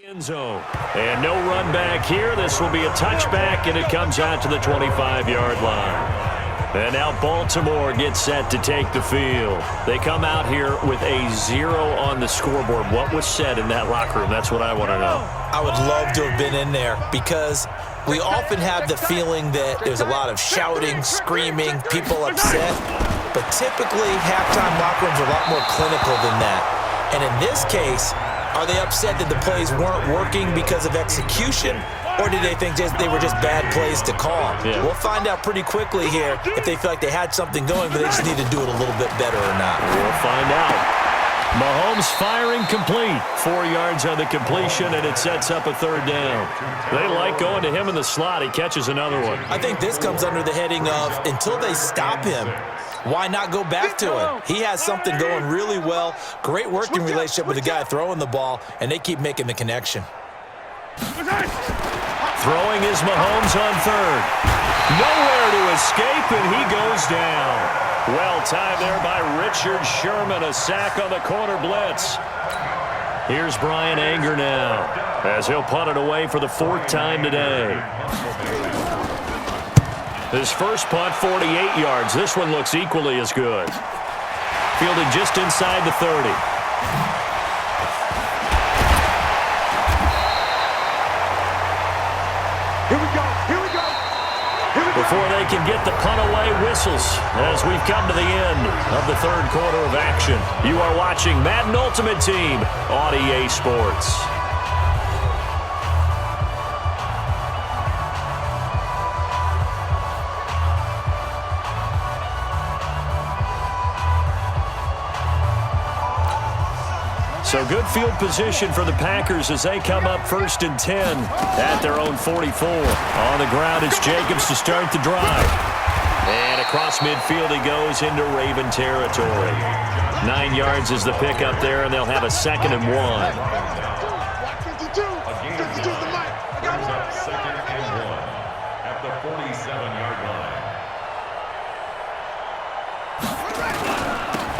End zone. And no run back here. This will be a touchback, and it comes out to the 25-yard line. And now Baltimore gets set to take the field. They come out here with a 0 on the scoreboard. What was said in that locker room? That's what I want to know. I would love to have been in there because we often have the feeling that there's a lot of shouting, screaming, people upset. But typically, halftime locker rooms are a lot more clinical than that. And in this case, are they upset that the plays weren't working because of execution, or did they think they were just bad plays to call? Yeah. We'll find out pretty quickly here if they feel like they had something going, but they just need to do it a little bit better or not. We'll find out. Mahomes firing complete. 4 yards on the completion, and it sets up a third down. They like going to him in the slot. He catches another one. I think this comes under the heading of until they stop him, why not go back to him? He has something going really well. Great working relationship with the guy throwing the ball, and they keep making the connection. Throwing is Mahomes on third. Nowhere to escape, and he goes down. Well timed there by Richard Sherman. A sack on the corner blitz. Here's Brian Anger now as he'll punt it away for the 4th time today. His first punt, 48 yards. This one looks equally as good. Fielded just inside the 30. Here we go. Here we go. Here we go. Before they can get the punt away, whistles as we've come to the end of the 3rd quarter of action. You are watching Madden Ultimate Team on EA Sports. So good field position for the Packers as they come up 1st and 10 at their own 44. On the ground, it's Jacobs to start the drive. And across midfield he goes into Raven territory. 9 yards is the pickup there, and they'll have a 2nd and 1. 52. 52 the mic. Brings up 2nd and 1 at the 47-yard line.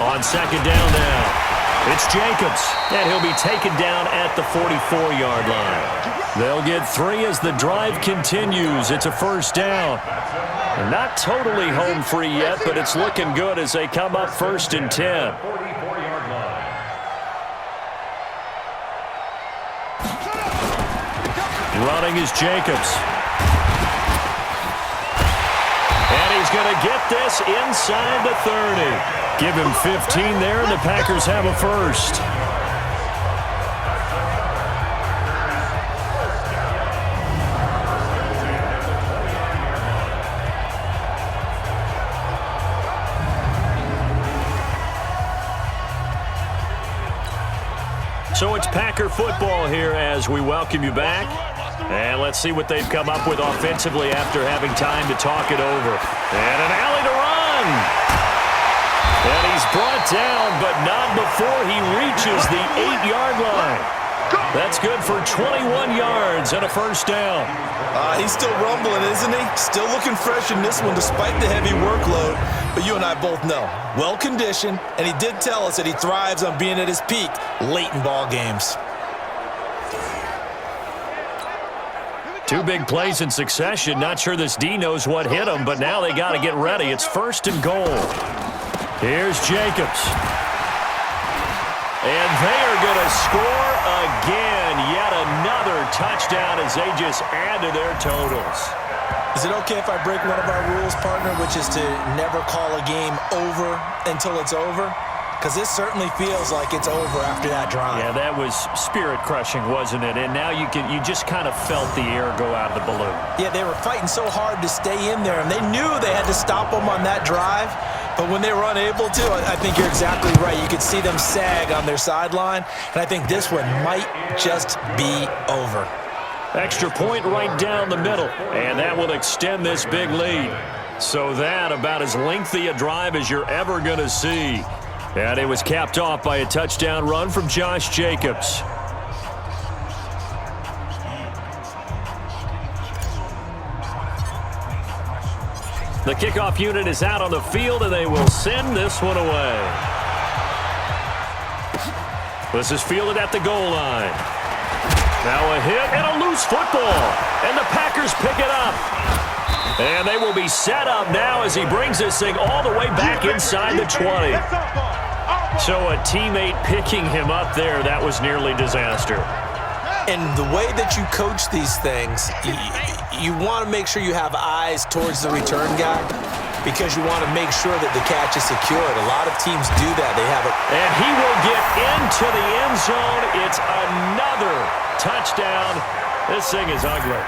On 2nd down now. It's Jacobs, and he'll be taken down at the 44-yard line. They'll get 3 as the drive continues. It's a 1st down. They're not totally home free yet, but it's looking good as they come up 1st and 10. 44-yard line. Running is Jacobs. And he's going to get this inside the 30. Give him 15 there, and the Packers have a 1st. So it's Packer football here as we welcome you back. And let's see what they've come up with offensively after having time to talk it over. And an alley to run. And he's brought down, but not before he reaches the 8-yard line. That's good for 21 yards and a 1st down. He's still rumbling, isn't he? Still looking fresh in this one despite the heavy workload. But you and I both know, well-conditioned, and he did tell us that he thrives on being at his peak late in ball games. 2 big plays in succession. Not sure this D knows what hit him, but now they got to get ready. It's 1st and goal. Here's Jacobs. And they are going to score again. Yet another touchdown as they just add to their totals. Is it okay if I break one of our rules, partner, which is to never call a game over until it's over? Because this certainly feels like it's over after that drive. Yeah, that was spirit-crushing, wasn't it? And now you just kind of felt the air go out of the balloon. Yeah, they were fighting so hard to stay in there, and they knew they had to stop them on that drive. But when they were unable to, I think you're exactly right. You could see them sag on their sideline, and I think this one might just be over. Extra point right down the middle, and that will extend this big lead. So that about as lengthy a drive as you're ever going to see. And it was capped off by a touchdown run from Josh Jacobs. The kickoff unit is out on the field, and they will send this one away. This is fielded at the goal line. Now a hit and a loose football. And the Packers pick it up. And they will be set up now as he brings this thing all the way back inside the 20. So a teammate picking him up there, that was nearly disaster. And the way that you coach these things, you want to make sure you have eyes towards the return guy because you want to make sure that the catch is secured. A lot of teams do that. They have it. And he will get into the end zone. It's another touchdown. This thing is ugly.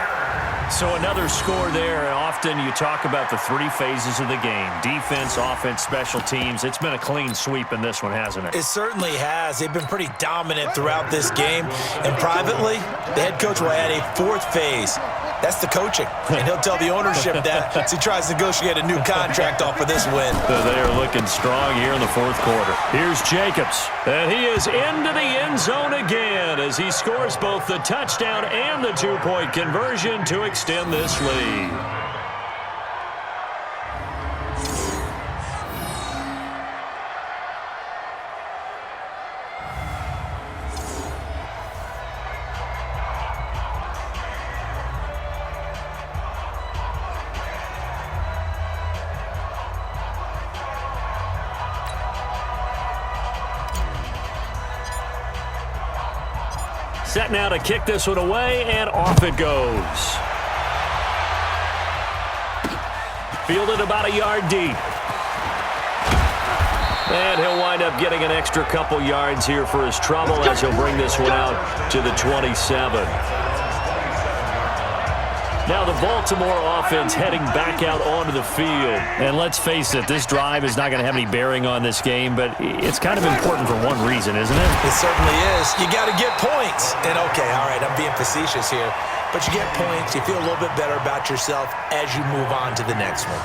So another score there. Often you talk about the three phases of the game. Defense, offense, special teams. It's been a clean sweep in this one, hasn't it? It certainly has. They've been pretty dominant throughout this game. And privately, the head coach will add a fourth phase. That's the coaching. And he'll tell the ownership that as he tries to negotiate a new contract off of this win. They are looking strong here in the fourth quarter. Here's Jacobs. And he is into the end zone again as he scores both the touchdown and the two-point conversion to extend this lead. Set now to kick this one away, and off it goes. Fielded about a yard deep. And he'll wind up getting an extra couple yards here for his trouble as he'll bring this one out to the 27. Now the Baltimore offense heading back out onto the field. And let's face it, this drive is not going to have any bearing on this game, but it's kind of important for one reason, isn't it? It certainly is. You got to get points. And okay, all right, I'm being facetious here. But you get points, you feel a little bit better about yourself as you move on to the next one.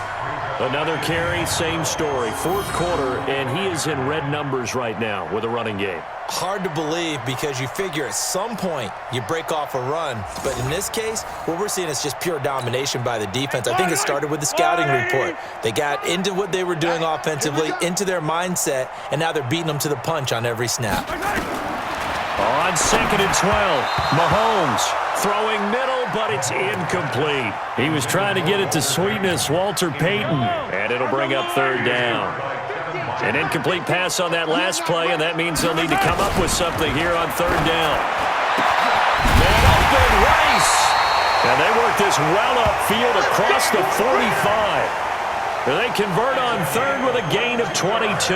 Another carry, same story. Fourth quarter, and he is in red numbers right now with a running game. Hard to believe because you figure at some point you break off a run. But in this case, what we're seeing is just pure domination by the defense. I think it started with the scouting report. They got into what they were doing offensively, into their mindset, and now they're beating them to the punch on every snap. On 2nd and 12, Mahomes throwing middle, but it's incomplete. He was trying to get it to sweetness, Walter Payton, and it'll bring up third down. An incomplete pass on that last play, and that means they'll need to come up with something here on third down. Man open, Rice! And they work this well upfield across the 45. And they convert on third with a gain of 22.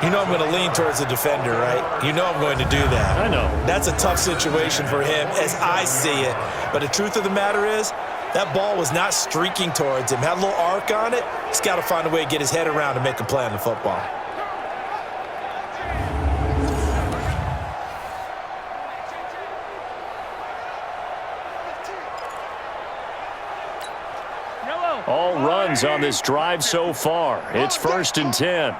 You know I'm going to lean towards the defender, right? You know I'm going to do that. I know. That's a tough situation for him as I see it. But the truth of the matter is, that ball was not streaking towards him. Had a little arc on it. He's got to find a way to get his head around and make a play on the football. All runs on this drive so far. It's 1st and 10.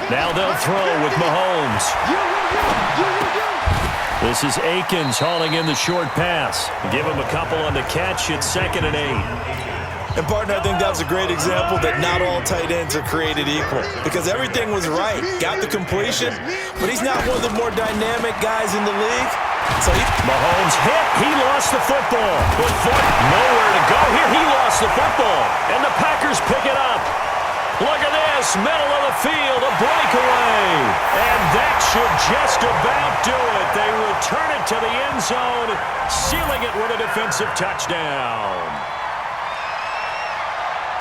Now they'll throw with Mahomes. This is Akins hauling in the short pass. Give him a couple on the catch. It's 2nd and 8. And, partner, I think that was a great example that not all tight ends are created equal because everything was right. Got the completion, but he's not one of the more dynamic guys in the league. So Mahomes hit. He lost the football. Good foot. Nowhere to go here. He lost the football. And the Packers pick it up. Look at this, middle of the field, a breakaway. And that should just about do it. They return it to the end zone, sealing it with a defensive touchdown.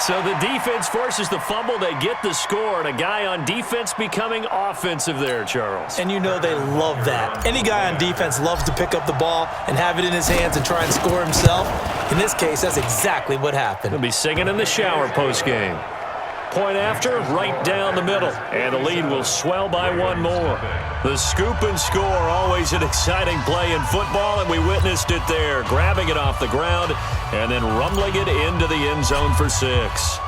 So the defense forces the fumble. They get the score, and a guy on defense becoming offensive there, Charles. And you know they love that. Any guy on defense loves to pick up the ball and have it in his hands and try and score himself. In this case, that's exactly what happened. He'll be singing in the shower post-game. Point after, right down the middle. And the lead will swell by one more. The scoop and score, always an exciting play in football, and we witnessed it there. Grabbing it off the ground and then rumbling it into the end zone for 6.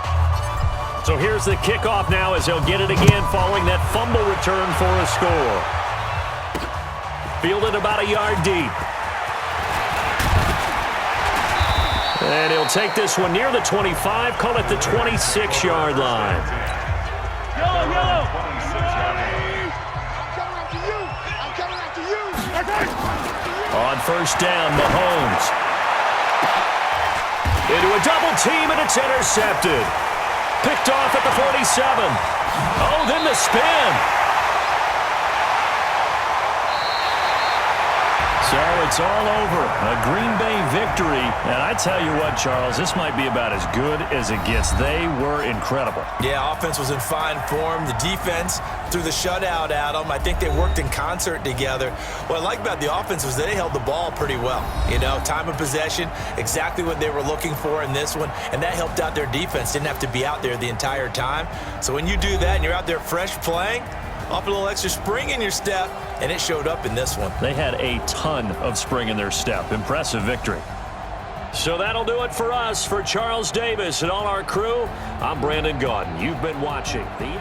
So here's the kickoff now as he'll get it again following that fumble return for a score. Fielded about a yard deep. And he'll take this one near the 25, call it the 26-yard line. Yellow, yellow. I'm coming after you. I'm coming On first down, Mahomes. Into a double team, and it's intercepted. Picked off at the 47. Oh, then the spin. So it's all over. A Green Bay victory. And I tell you what, Charles, this might be about as good as it gets. They were incredible. Yeah, offense was in fine form. The defense threw the shutout at them. I think they worked in concert together. What I like about the offense was they held the ball pretty well. You know, time of possession, exactly what they were looking for in this one, and that helped out their defense. Didn't have to be out there the entire time. So when you do that and you're out there fresh playing, off a little extra spring in your step, and it showed up in this one. They had a ton of spring in their step. Impressive victory. So that'll do it for us. For Charles Davis and all our crew, I'm Brandon Gaudin. You've been watching the